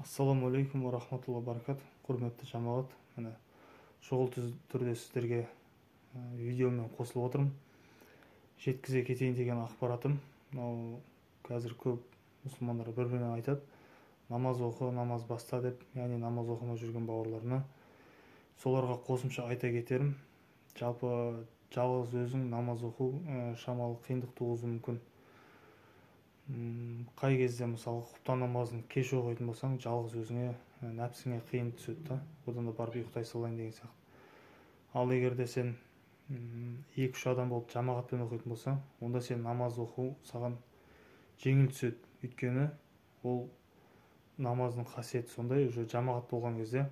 Ассаламу алейкум ва рахматулла баракат. Құрметті жамағат, міне шұғыл түрде сіздерге видеомен қосылып отырмын. Жеткізе кетейін деген ақпаратым. Қазір көп мұсылмандар бір-біріне айтады, намаз оқы, намаз баста деп, яғни намаз оқымай жүрген бауырларына. Соларға қосымша айта кетерім. Жалпы жалғыз өзің намаз оқу шамалы қиындық туғызуы мүмкін. Қай кезде мысалы құптан намазын кеш оқитын болсаң, жалғыз өзіңе нәпсіңе қиын түседі да, одан да барып ұйықтай салайын деген сияқты. Ал егер де сен 2-3 адам болып жамағатпен оқитын болсаң, онда сен намаз оқу саған жеңіл түседі. Өйткені ол намаздың қасиеті сондай, уже жамағат болған кезде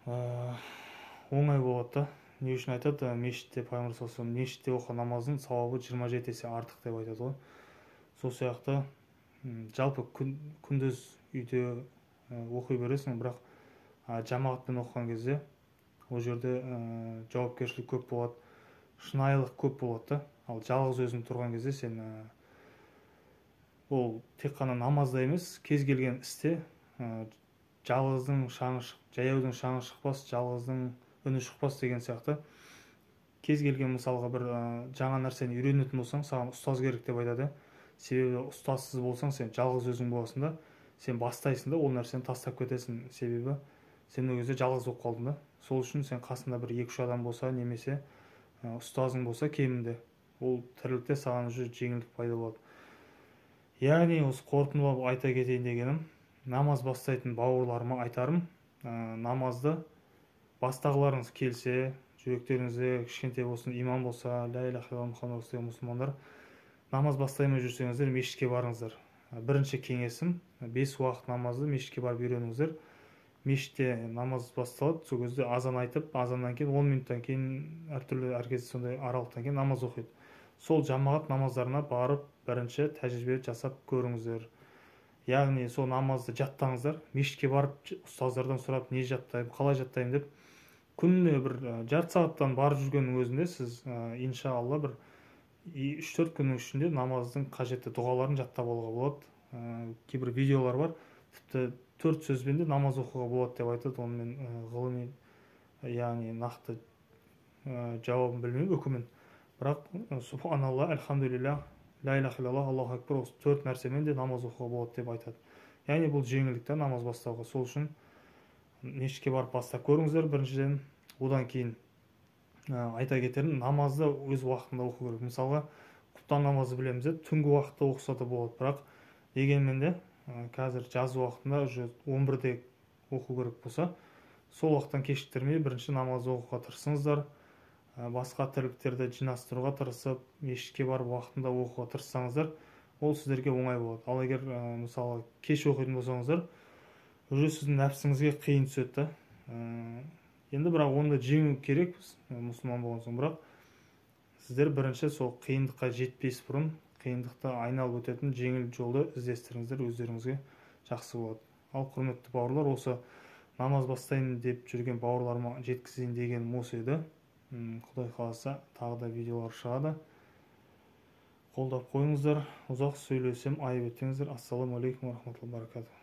оңай болады да. Не үшін айтады? Мешітте пайғамбар саллаллаху алейхи вассалам мешітте оқыған намаздың сауабы 27 есе артық деп айтады ғой. Сол сияқты жалпы күндіз үйде оқи бересің, бірақ жамағатпен оқыған кезде ол жерде жауапкершілік көп болады, шынайылық көп болады да. Ал жалғыз өзің тұрған кезде сен ол тек қана намазда емес, кез келген істе жалғыздың шаңы жаяудың шаңы шықпас, жалғыздың үні шықпас деген сияқты. Кез келген мысалға бір жаңа нәрсені үйренетін болсаң, саған ұстаз керек деп айтады. Себебі ұстазсыз болсаң, сен жалғыз өзің боласың да, сен бастайсың да, ол нәрсені тастап кетесің. Себебі сен ол кезде жалғыз болып қалдың да. Сол үшін сен қасында бір 2-3 адам болса, немесе ұстазың болса кемінде, ол тірлікте саған уже жеңілдік пайда болады. Яғни осы қорытындылап айта кетейін дегенім, намаз бастайтын бауырларыма айтарым, намазды бастағыларыңыз келсе, жүректеріңізде кішкентай болсын, иман болса, ля иляха илlalлах мұхаммад деген мұсылмандар, намаз бастаймай жүрсеңіздер, мешітке барыңыздар. Бірінші кеңесім, 5 уақыт намазды мешітке барып үйреніңіздер. Мешітте намаз басталады, сол кезде азан айтып, азаннан кейін 10 минуттан кейін, әр кезде сондай аралықтан кейін намаз оқиды. Сол жамағат намаздарына барып, бірінші тәжірибе жасап көріңіздер. Яғни сол намазды жаттаңыздар. Мешітке барып, ұстаздардан сұрап, не жаттаймын, қалай жаттаймын деп, күніне бір жарты сағаттан барып жүргеннің өзінде сіз иншалла бір 3-4 күннің ішінде намаздың қажетті дұғаларын жаттап алуға болады. Кейбір видеолар бар, тіпті 4 сөзбен де намаз оқуға болады деп айтады. Онымен ғылыми, яғни нақты жауабын білмеймін, өкімін. Бірақ субханалла, альхамдулилля, ля иляха илlalлах, аллаху акбар, осы 4 нәрсемен де намаз оқуға болады деп айтады. Яғни бұл жеңілдік та намаз бастауға. Сол үшін мешітке барып бастап көріңіздер біріншіден. Одан кейін айта кетерім, намазды өз уақытында оқу керек. Мысалға, құптан намазы білеміз, түнгі уақытта оқыса да болады, бірақ дегенмен де қазір жаз уақытында 11-де оқу керек болса, сол уақыттан кешіктірмей бірінші намазды оқуға тырысыңыздар. Басқа тірліктерді жинастыруға тырысып, мешітке барып уақытында оқуға тырыссаңыздар, ол сіздерге оңай болады. Ал егер мысалы кеш оқитын болсаңыздар, уже сіздің нәпсіңізге қиын түседі. Енді бірақ оны жеңу керек мұсылман болған соң, бірақ сіздер бірінші сол қиындыққа жетпес бұрын қиындықты айналып өтетін жеңіл жолды іздестіріңіздер, өздеріңізге жақсы болады. Ал құрметті бауырлар, осы намаз бастайын деп жүрген бауырларыма жеткізейін дегенім осы еді. Құдай қаласа тағы да видеолар шығады. Қолдап қойыңыздар. Ұзақ сөйлесем айып етпеңіздер. Ассаламу алейкум ва рахматуллахи ва баракатух.